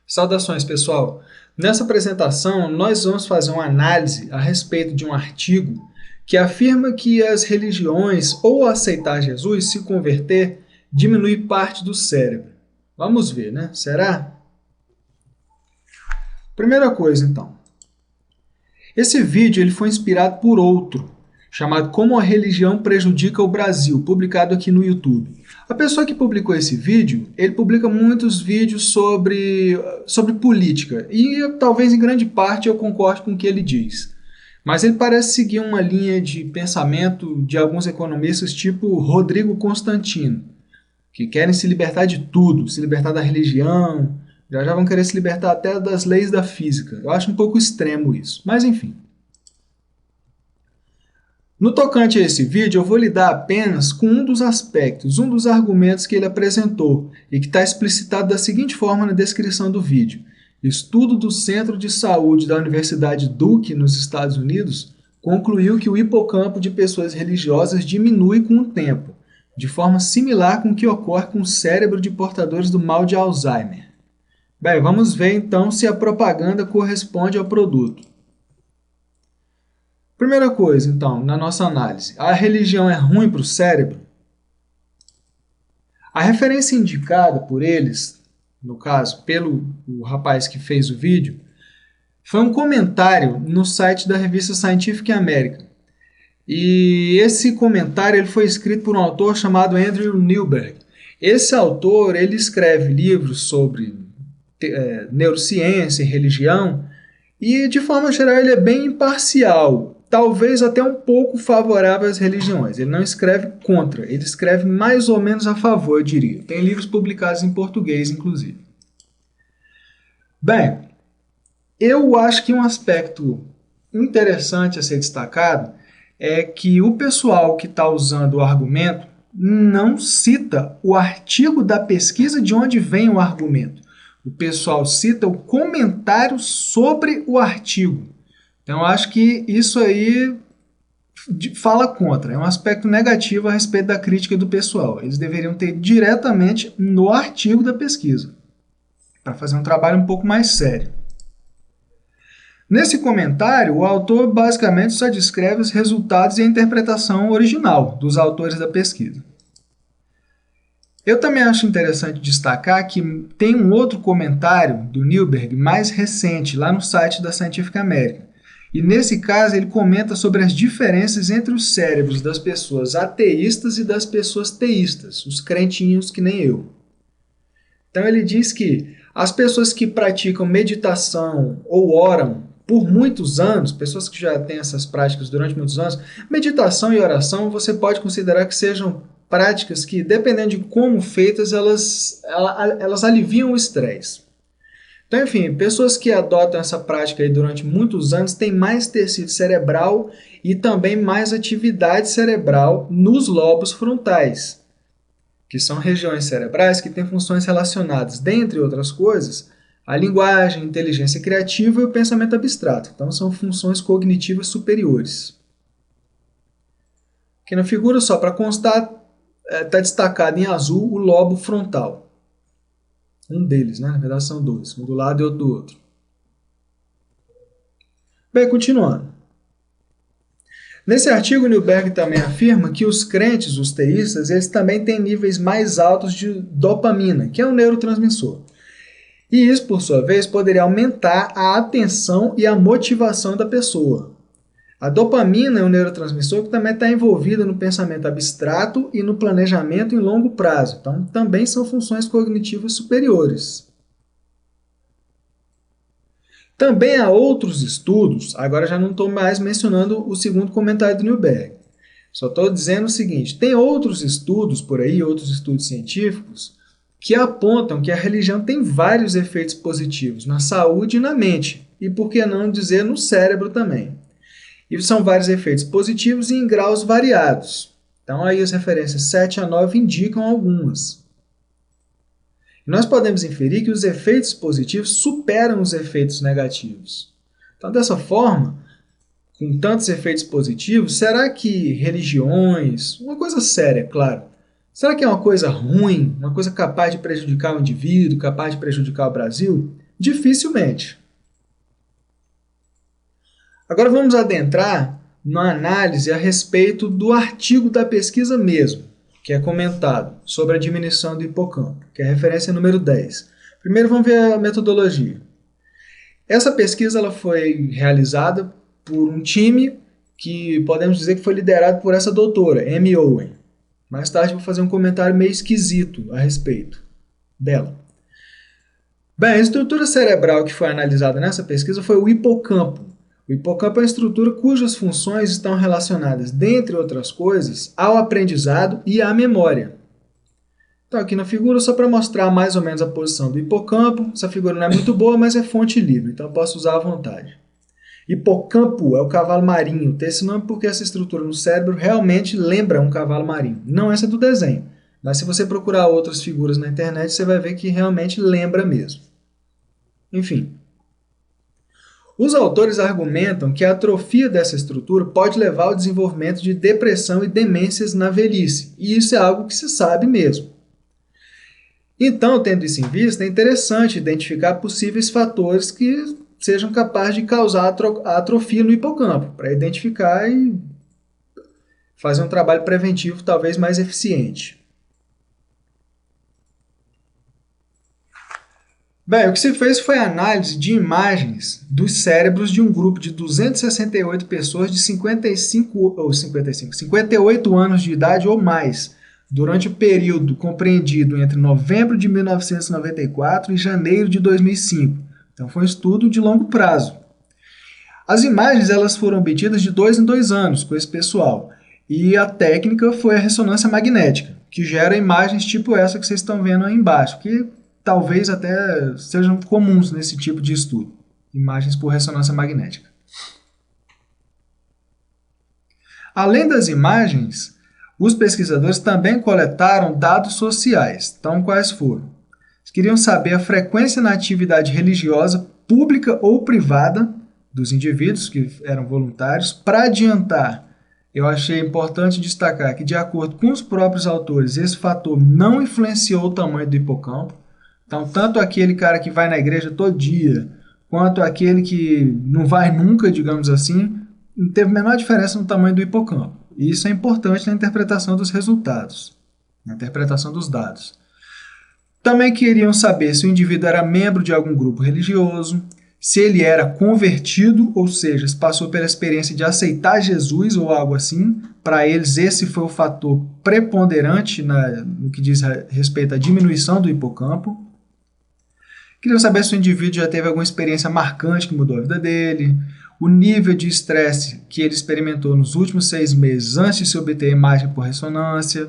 Saudações, pessoal! Nessa apresentação, nós vamos fazer uma análise a respeito de um artigo que afirma que as religiões ou aceitar Jesus, se converter, diminui parte do cérebro. Vamos ver, né? Será? Primeira coisa, então. Esse vídeo ele foi inspirado por outro, chamado Como a Religião Prejudica o Brasil, publicado aqui no YouTube. A pessoa que publicou esse vídeo, ele publica muitos vídeos sobre política, e talvez em grande parte eu concorde com o que ele diz. Mas ele parece seguir uma linha de pensamento de alguns economistas tipo Rodrigo Constantino, que querem se libertar de tudo, se libertar da religião, já vão querer se libertar até das leis da física. Eu acho um pouco extremo isso, mas enfim. No tocante a esse vídeo, eu vou lidar apenas com um dos aspectos, um dos argumentos que ele apresentou e que está explicitado da seguinte forma na descrição do vídeo. Estudo do Centro de Saúde da Universidade Duke, nos Estados Unidos, concluiu que o hipocampo de pessoas religiosas diminui com o tempo, de forma similar com o que ocorre com o cérebro de portadores do mal de Alzheimer. Bem, vamos ver então se a propaganda corresponde ao produto. Primeira coisa, então, na nossa análise, a religião é ruim para o cérebro? A referência indicada por eles, no caso, pelo rapaz que fez o vídeo, foi um comentário no site da revista Scientific American. E esse comentário ele foi escrito por um autor chamado Andrew Newberg. Esse autor ele escreve livros sobre neurociência e religião, e de forma geral ele é bem imparcial, talvez até um pouco favorável às religiões. Ele não escreve contra, ele escreve mais ou menos a favor, eu diria. Tem livros publicados em português, inclusive. Bem, eu acho que um aspecto interessante a ser destacado é que o pessoal que está usando o argumento não cita o artigo da pesquisa de onde vem o argumento. O pessoal cita o comentário sobre o artigo. Então, eu acho que isso aí fala contra. É um aspecto negativo a respeito da crítica do pessoal. Eles deveriam ter diretamente no artigo da pesquisa, para fazer um trabalho um pouco mais sério. Nesse comentário, o autor basicamente só descreve os resultados e a interpretação original dos autores da pesquisa. Eu também acho interessante destacar que tem um outro comentário do Newberg mais recente, lá no site da Scientific American. E nesse caso ele comenta sobre as diferenças entre os cérebros das pessoas ateístas e das pessoas teístas, os crentinhos que nem eu. Então ele diz que as pessoas que praticam meditação ou oram por muitos anos, pessoas que já têm essas práticas durante muitos anos, meditação e oração você pode considerar que sejam práticas que, dependendo de como feitas, elas aliviam o estresse. Então, enfim, pessoas que adotam essa prática aí durante muitos anos têm mais tecido cerebral e também mais atividade cerebral nos lobos frontais, que são regiões cerebrais que têm funções relacionadas, dentre outras coisas, à linguagem, inteligência criativa e o pensamento abstrato. Então, são funções cognitivas superiores. Aqui na figura, só para constar, está destacado em azul o lobo frontal. Um deles, né? Na verdade são dois, um do lado e outro do outro. Bem, continuando. Nesse artigo, Newberg também afirma que os crentes, os teístas, eles também têm níveis mais altos de dopamina, que é um neurotransmissor. E isso, por sua vez, poderia aumentar a atenção e a motivação da pessoa. A dopamina é um neurotransmissor que também está envolvido no pensamento abstrato e no planejamento em longo prazo. Então, também são funções cognitivas superiores. Também há outros estudos, agora já não estou mais mencionando o segundo comentário do Newberg. Só estou dizendo o seguinte, tem outros estudos por aí, outros estudos científicos, que apontam que a religião tem vários efeitos positivos na saúde e na mente, e por que não dizer no cérebro também. E são vários efeitos positivos e em graus variados. Então, aí as referências 7 a 9 indicam algumas. E nós podemos inferir que os efeitos positivos superam os efeitos negativos. Então, dessa forma, com tantos efeitos positivos, será que religiões, uma coisa séria, claro, será que é uma coisa ruim, uma coisa capaz de prejudicar o indivíduo, capaz de prejudicar o Brasil? Dificilmente. Agora vamos adentrar na análise a respeito do artigo da pesquisa mesmo, que é comentado sobre a diminuição do hipocampo, que é a referência número 10. Primeiro vamos ver a metodologia. Essa pesquisa ela foi realizada por um time que podemos dizer que foi liderado por essa doutora, Amy Owen. Mais tarde vou fazer um comentário meio esquisito a respeito dela. Bem, a estrutura cerebral que foi analisada nessa pesquisa foi o hipocampo. O hipocampo é uma estrutura cujas funções estão relacionadas, dentre outras coisas, ao aprendizado e à memória. Então, aqui na figura, só para mostrar mais ou menos a posição do hipocampo. Essa figura não é muito boa, mas é fonte livre, então eu posso usar à vontade. Hipocampo é o cavalo marinho. Tem esse nome porque essa estrutura no cérebro realmente lembra um cavalo marinho. Não essa do desenho, mas se você procurar outras figuras na internet, você vai ver que realmente lembra mesmo. Enfim. Os autores argumentam que a atrofia dessa estrutura pode levar ao desenvolvimento de depressão e demências na velhice, e isso é algo que se sabe mesmo. Então, tendo isso em vista, é interessante identificar possíveis fatores que sejam capazes de causar a atrofia no hipocampo, para identificar e fazer um trabalho preventivo talvez mais eficiente. Bem, o que se fez foi a análise de imagens dos cérebros de um grupo de 268 pessoas de 58 anos de idade ou mais, durante o período compreendido entre novembro de 1994 e janeiro de 2005. Então, foi um estudo de longo prazo. As imagens elas foram obtidas de 2 em 2 anos com esse pessoal, e a técnica foi a ressonância magnética, que gera imagens tipo essa que vocês estão vendo aí embaixo, que talvez até sejam comuns nesse tipo de estudo, imagens por ressonância magnética. Além das imagens, os pesquisadores também coletaram dados sociais. Então, quais foram? Eles queriam saber a frequência na atividade religiosa, pública ou privada, dos indivíduos que eram voluntários. Para adiantar, eu achei importante destacar que, de acordo com os próprios autores, esse fator não influenciou o tamanho do hipocampo. Então, tanto aquele cara que vai na igreja todo dia, quanto aquele que não vai nunca, digamos assim, não teve a menor diferença no tamanho do hipocampo. E isso é importante na interpretação dos resultados, na interpretação dos dados. Também queriam saber se o indivíduo era membro de algum grupo religioso, se ele era convertido, ou seja, se passou pela experiência de aceitar Jesus ou algo assim. Para eles, esse foi o fator preponderante no que diz respeito à diminuição do hipocampo. Queriam saber se o indivíduo já teve alguma experiência marcante que mudou a vida dele, o nível de estresse que ele experimentou nos últimos 6 meses antes de se obter a imagem por ressonância,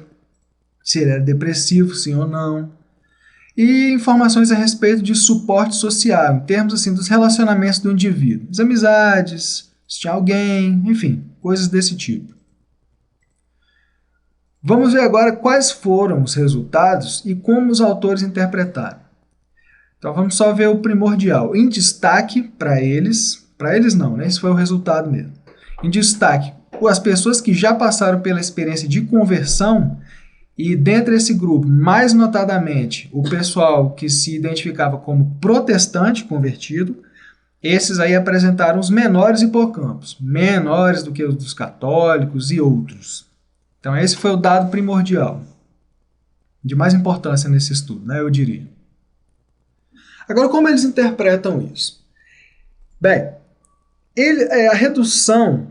se ele era depressivo, sim ou não, e informações a respeito de suporte social, em termos assim, dos relacionamentos do indivíduo, as amizades, se tinha alguém, enfim, coisas desse tipo. Vamos ver agora quais foram os resultados e como os autores interpretaram. Então vamos só ver o primordial. Em destaque para eles não, né? Esse foi o resultado mesmo. Em destaque, as pessoas que já passaram pela experiência de conversão, e dentro desse grupo, mais notadamente, o pessoal que se identificava como protestante convertido, esses aí apresentaram os menores hipocampos, menores do que os dos católicos e outros. Então esse foi o dado primordial, de mais importância nesse estudo, né, eu diria. Agora, como eles interpretam isso? Bem, a redução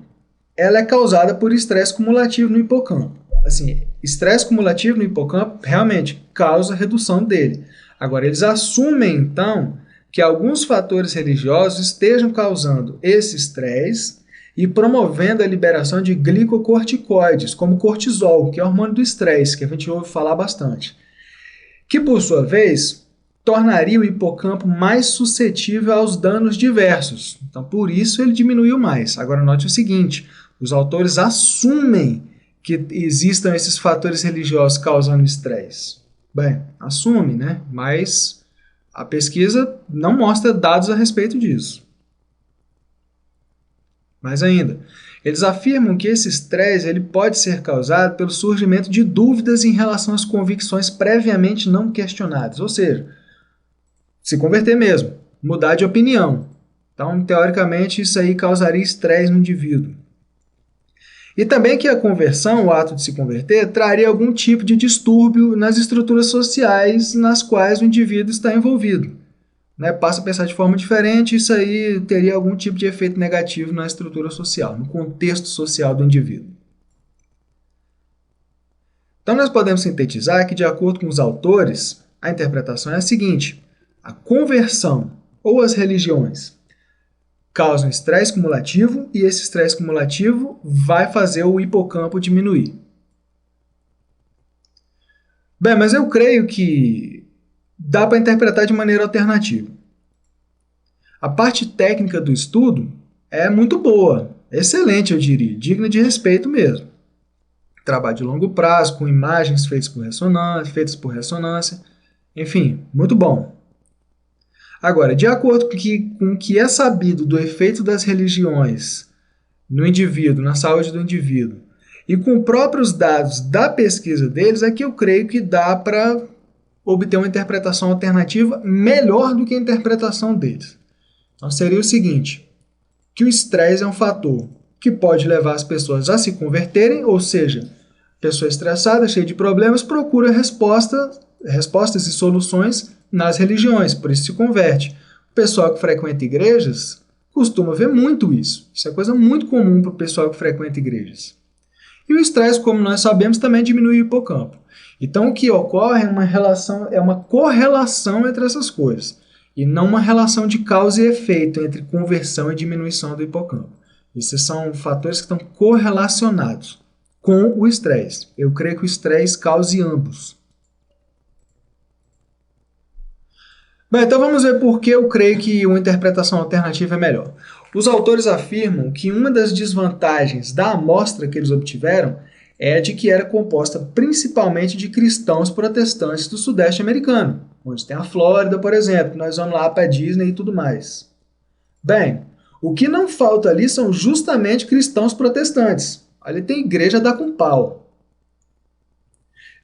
ela é causada por estresse cumulativo no hipocampo. Assim, estresse cumulativo no hipocampo realmente causa redução dele. Agora, eles assumem, então, que alguns fatores religiosos estejam causando esse estresse e promovendo a liberação de glicocorticoides, como cortisol, que é o hormônio do estresse, que a gente ouve falar bastante, que, por sua vez, tornaria o hipocampo mais suscetível aos danos diversos. Então, por isso, ele diminuiu mais. Agora, note o seguinte, os autores assumem que existam esses fatores religiosos causando estresse. Bem, assume, né? Mas a pesquisa não mostra dados a respeito disso. Mais ainda, eles afirmam que esse estresse ele pode ser causado pelo surgimento de dúvidas em relação às convicções previamente não questionadas, ou seja, se converter mesmo. mudar de opinião. Então, teoricamente, isso aí causaria estresse no indivíduo. E também que a conversão, o ato de se converter, traria algum tipo de distúrbio nas estruturas sociais nas quais o indivíduo está envolvido. Né? Passa a pensar de forma diferente, isso aí teria algum tipo de efeito negativo na estrutura social, no contexto social do indivíduo. Então, nós podemos sintetizar que, de acordo com os autores, a interpretação é a seguinte: a conversão ou as religiões causam estresse cumulativo e esse estresse cumulativo vai fazer o hipocampo diminuir. Bem, mas eu creio que dá para interpretar de maneira alternativa. A parte técnica do estudo é muito boa, excelente, eu diria, digna de respeito mesmo. Trabalho de longo prazo, com imagens feitas por ressonância, enfim, muito bom. Agora, de acordo com o que é sabido do efeito das religiões no indivíduo, na saúde do indivíduo, e com próprios dados da pesquisa deles, é que eu creio que dá para obter uma interpretação alternativa melhor do que a interpretação deles. Então, seria o seguinte, que o estresse é um fator que pode levar as pessoas a se converterem, ou seja, pessoa estressada, cheia de problemas, procura respostas e soluções nas religiões, por isso se converte. O pessoal que frequenta igrejas costuma ver muito isso. Isso é coisa muito comum para o pessoal que frequenta igrejas. E o estresse, como nós sabemos, também diminui o hipocampo. Então, o que ocorre é uma correlação entre essas coisas, e não uma relação de causa e efeito entre conversão e diminuição do hipocampo. Esses são fatores que estão correlacionados com o estresse. Eu creio que o estresse cause ambos. Bem, então vamos ver por que eu creio que uma interpretação alternativa é melhor. Os autores afirmam que uma das desvantagens da amostra que eles obtiveram é de que era composta principalmente de cristãos protestantes do Sudeste americano, onde tem a Flórida, por exemplo, nós vamos lá para a Disney e tudo mais. Bem, o que não falta ali são justamente cristãos protestantes. Ali tem igreja dá com pau.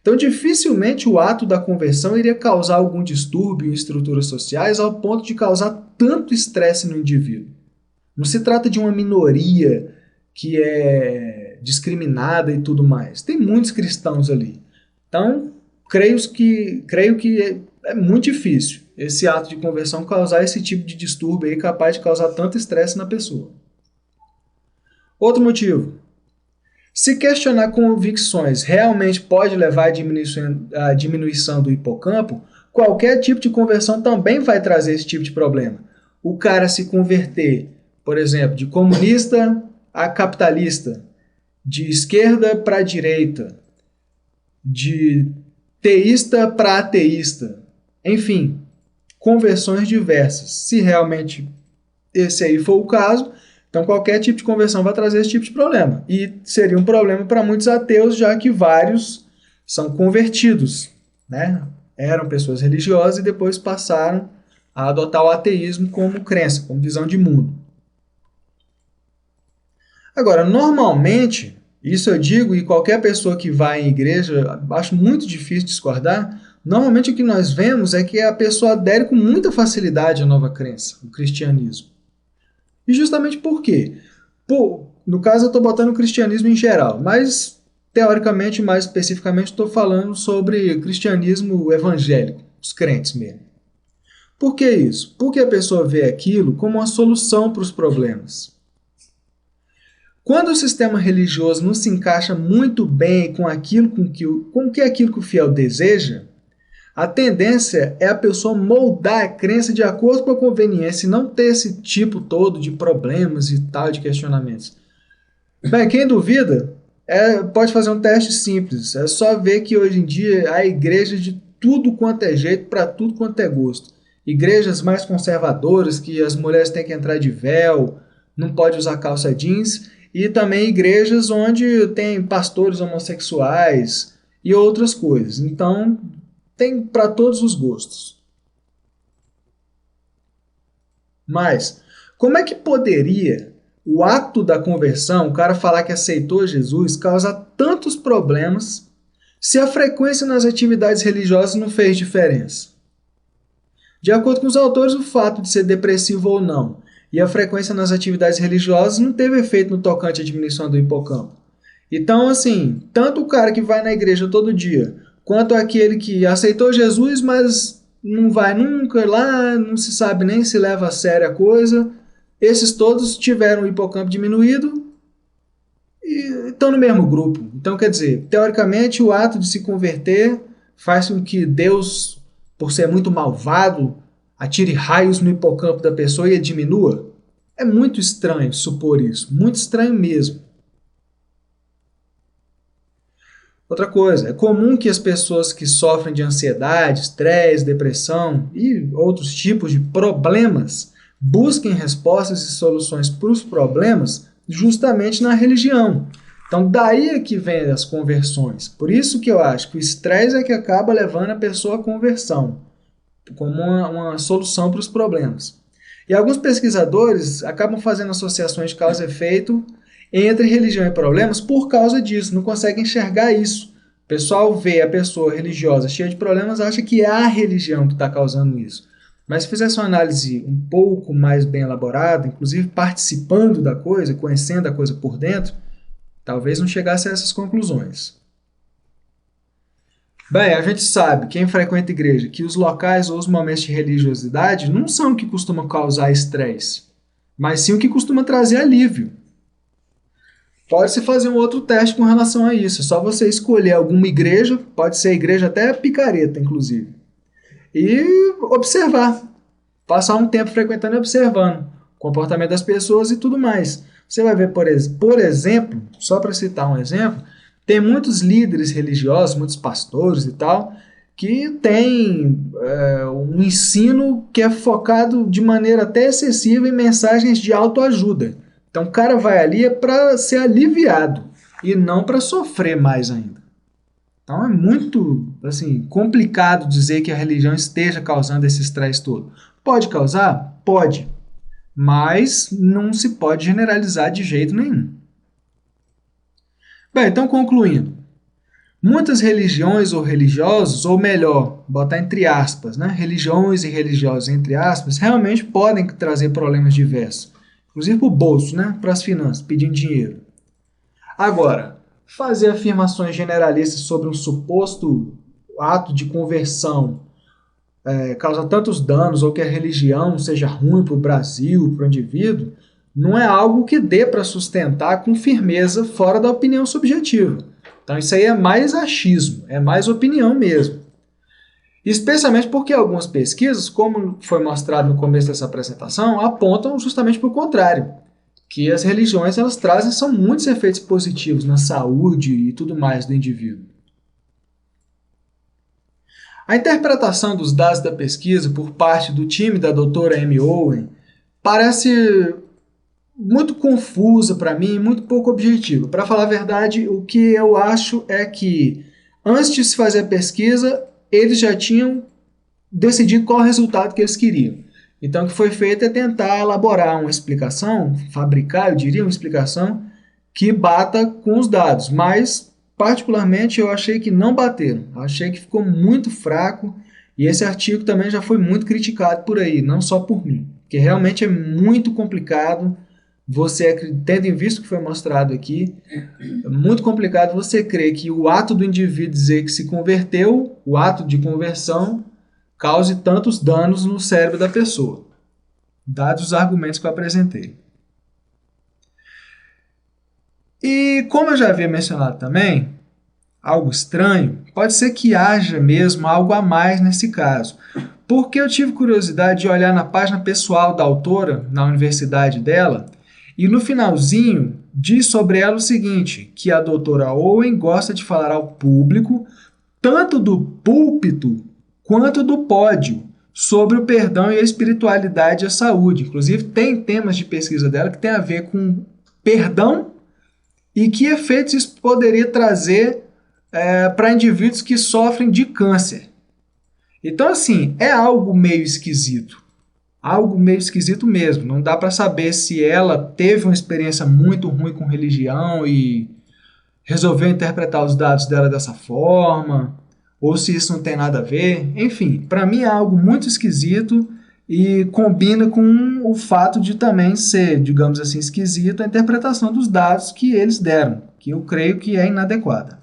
Então, dificilmente o ato da conversão iria causar algum distúrbio em estruturas sociais ao ponto de causar tanto estresse no indivíduo. Não se trata de uma minoria que é discriminada e tudo mais. Tem muitos cristãos ali. Então, creio que é muito difícil esse ato de conversão causar esse tipo de distúrbio aí, capaz de causar tanto estresse na pessoa. Outro motivo. Se questionar convicções realmente pode levar à diminuição do hipocampo, qualquer tipo de conversão também vai trazer esse tipo de problema. O cara se converter, por exemplo, de comunista a capitalista, de esquerda para direita, de teísta para ateísta, enfim, conversões diversas. Se realmente esse aí for o caso, então qualquer tipo de conversão vai trazer esse tipo de problema. E seria um problema para muitos ateus, já que vários são convertidos, né? Eram pessoas religiosas e depois passaram a adotar o ateísmo como crença, como visão de mundo. Agora, normalmente, isso eu digo, e qualquer pessoa que vai em igreja, acho muito difícil discordar, normalmente o que nós vemos é que a pessoa adere com muita facilidade à nova crença, o cristianismo. E justamente por quê? No caso, eu estou botando o cristianismo em geral, mas, teoricamente, mais especificamente, estou falando sobre cristianismo evangélico, os crentes mesmo. Por que isso? Porque a pessoa vê aquilo como uma solução para os problemas. Quando o sistema religioso não se encaixa muito bem com aquilo que o fiel deseja, a tendência é a pessoa moldar a crença de acordo com a conveniência e não ter esse tipo todo de problemas e tal, de questionamentos. Bem, quem duvida pode fazer um teste simples. É só ver que hoje em dia há igrejas de tudo quanto é jeito, para tudo quanto é gosto. Igrejas mais conservadoras, que as mulheres têm que entrar de véu, não pode usar calça jeans, e também igrejas onde tem pastores homossexuais e outras coisas. Então, tem para todos os gostos. Mas, como é que poderia o ato da conversão, o cara falar que aceitou Jesus, causar tantos problemas se a frequência nas atividades religiosas não fez diferença? De acordo com os autores, o fato de ser depressivo ou não e a frequência nas atividades religiosas não teve efeito no tocante à diminuição do hipocampo. Então, assim, tanto o cara que vai na igreja todo dia, quanto aquele que aceitou Jesus, mas não vai nunca lá, não se sabe nem se leva a sério a coisa, esses todos tiveram o hipocampo diminuído e estão no mesmo grupo. Então, quer dizer, teoricamente, o ato de se converter faz com que Deus, por ser muito malvado, atire raios no hipocampo da pessoa e a diminua. É muito estranho supor isso, muito estranho mesmo. Outra coisa, é comum que as pessoas que sofrem de ansiedade, estresse, depressão e outros tipos de problemas busquem respostas e soluções para os problemas justamente na religião. Então, daí é que vem as conversões. Por isso que eu acho que o estresse é que acaba levando a pessoa à conversão, como uma solução para os problemas. E alguns pesquisadores acabam fazendo associações de causa e efeito entre religião e problemas por causa disso, não conseguem enxergar isso. O pessoal vê a pessoa religiosa cheia de problemas, acha que é a religião que está causando isso. Mas se fizesse uma análise um pouco mais bem elaborada, inclusive participando da coisa, conhecendo a coisa por dentro, talvez não chegasse a essas conclusões. Bem, a gente sabe, quem frequenta a igreja, que os locais ou os momentos de religiosidade não são o que costumam causar estresse, mas sim o que costuma trazer alívio. Pode-se fazer um outro teste com relação a isso. É só você escolher alguma igreja, pode ser igreja até picareta, inclusive, e observar. Passar um tempo frequentando e observando o comportamento das pessoas e tudo mais. Você vai ver, por exemplo, só para citar um exemplo, tem muitos líderes religiosos, muitos pastores e tal, que têm um ensino que é focado de maneira até excessiva em mensagens de autoajuda. Então o cara vai ali para ser aliviado e não para sofrer mais ainda. Então é muito assim, complicado dizer que a religião esteja causando esse estresse todo. Pode causar? Pode. Mas não se pode generalizar de jeito nenhum. Bem, então concluindo. Muitas religiões ou religiosos, ou melhor, botar entre aspas, né? Religiões e religiosos entre aspas, realmente podem trazer problemas diversos. Inclusive para o bolso, né? Para as finanças, pedindo dinheiro. Agora, fazer afirmações generalistas sobre um suposto ato de conversão causa tantos danos ou que a religião seja ruim para o Brasil, para o indivíduo, não é algo que dê para sustentar com firmeza fora da opinião subjetiva. Então isso aí é mais achismo, é mais opinião mesmo. Especialmente porque algumas pesquisas, como foi mostrado no começo dessa apresentação, apontam justamente para o contrário, que as religiões elas trazem são muitos efeitos positivos na saúde e tudo mais do indivíduo. A interpretação dos dados da pesquisa por parte do time da doutora Amy Owen parece muito confusa para mim, muito pouco objetiva. Para falar a verdade, o que eu acho é que antes de se fazer a pesquisa, eles já tinham decidido qual o resultado que eles queriam. Então, o que foi feito é tentar elaborar uma explicação, fabricar, eu diria, uma explicação que bata com os dados, mas, particularmente, eu achei que não bateram. Achei que ficou muito fraco e esse artigo também já foi muito criticado por aí, não só por mim, porque realmente é muito complicado você, tendo em vista o que foi mostrado aqui, é muito complicado você crer que o ato do indivíduo dizer que se converteu, o ato de conversão, cause tantos danos no cérebro da pessoa, dados os argumentos que eu apresentei. E como eu já havia mencionado também, algo estranho, pode ser que haja mesmo algo a mais nesse caso, porque eu tive curiosidade de olhar na página pessoal da autora, na universidade dela, e no finalzinho diz sobre ela o seguinte, que a doutora Owen gosta de falar ao público, tanto do púlpito quanto do pódio, sobre o perdão e a espiritualidade e a saúde. Inclusive, tem temas de pesquisa dela que tem a ver com perdão e que efeitos isso poderia trazer para indivíduos que sofrem de câncer. Então, assim, é algo meio esquisito. Algo meio esquisito mesmo. Não dá para saber se ela teve uma experiência muito ruim com religião e resolveu interpretar os dados dela dessa forma, ou se isso não tem nada a ver. Enfim, para mim é algo muito esquisito e combina com o fato de também ser, digamos assim, esquisito a interpretação dos dados que eles deram, que eu creio que é inadequada.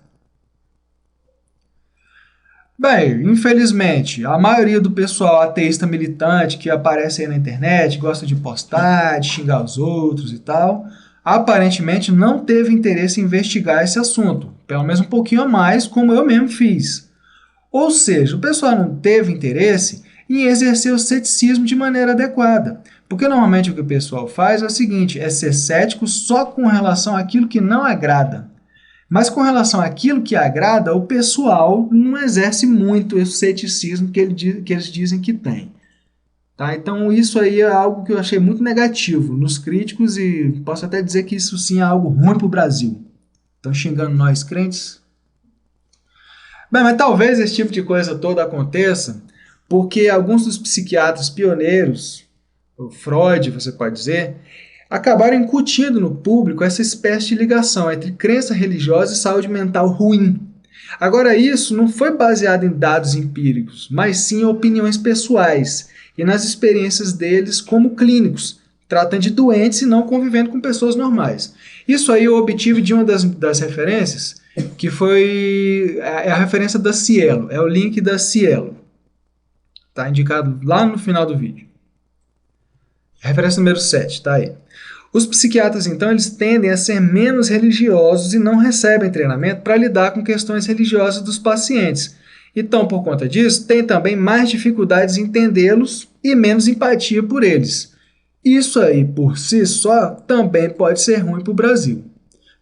Bem, infelizmente, a maioria do pessoal ateísta militante que aparece aí na internet, gosta de postar, de xingar os outros e tal, aparentemente não teve interesse em investigar esse assunto, pelo menos um pouquinho a mais, como eu mesmo fiz. Ou seja, o pessoal não teve interesse em exercer o ceticismo de maneira adequada, porque normalmente o que o pessoal faz é o seguinte, é ser cético só com relação àquilo que não agrada. Mas com relação àquilo que agrada, o pessoal não exerce muito esse ceticismo que eles dizem que tem. Tá? Então isso aí é algo que eu achei muito negativo nos críticos e posso até dizer que isso sim é algo ruim para o Brasil. Estão xingando nós crentes? Bem, mas talvez esse tipo de coisa toda aconteça porque alguns dos psiquiatras pioneiros, o Freud, você pode dizer, acabaram incutindo no público essa espécie de ligação entre crença religiosa e saúde mental ruim. Agora, isso não foi baseado em dados empíricos, mas sim em opiniões pessoais e nas experiências deles como clínicos, tratando de doentes e não convivendo com pessoas normais. Isso aí eu obtive de uma das referências, que foi a referência da Cielo, é o link da Cielo. Está indicado lá no final do vídeo. Referência número 7, tá aí. Os psiquiatras, então, eles tendem a ser menos religiosos e não recebem treinamento para lidar com questões religiosas dos pacientes. Então, por conta disso, tem também mais dificuldades em entendê-los e menos empatia por eles. Isso aí, por si só, também pode ser ruim para o Brasil.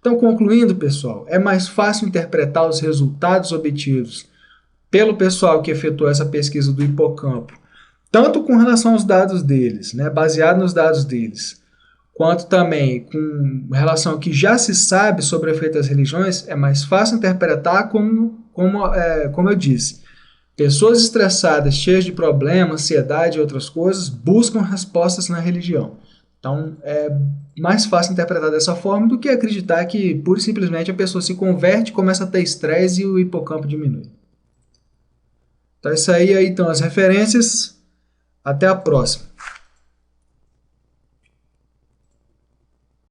Então, concluindo, pessoal, é mais fácil interpretar os resultados obtidos pelo pessoal que efetuou essa pesquisa do hipocampo, tanto com relação aos dados deles, né, baseado nos dados deles, quanto também com relação ao que já se sabe sobre o efeito das religiões, é mais fácil interpretar como eu disse. Pessoas estressadas, cheias de problemas, ansiedade e outras coisas, buscam respostas na religião. Então, é mais fácil interpretar dessa forma do que acreditar que, pura e simplesmente, a pessoa se converte, começa a ter estresse e o hipocampo diminui. Então, isso aí então as referências. Até a próxima.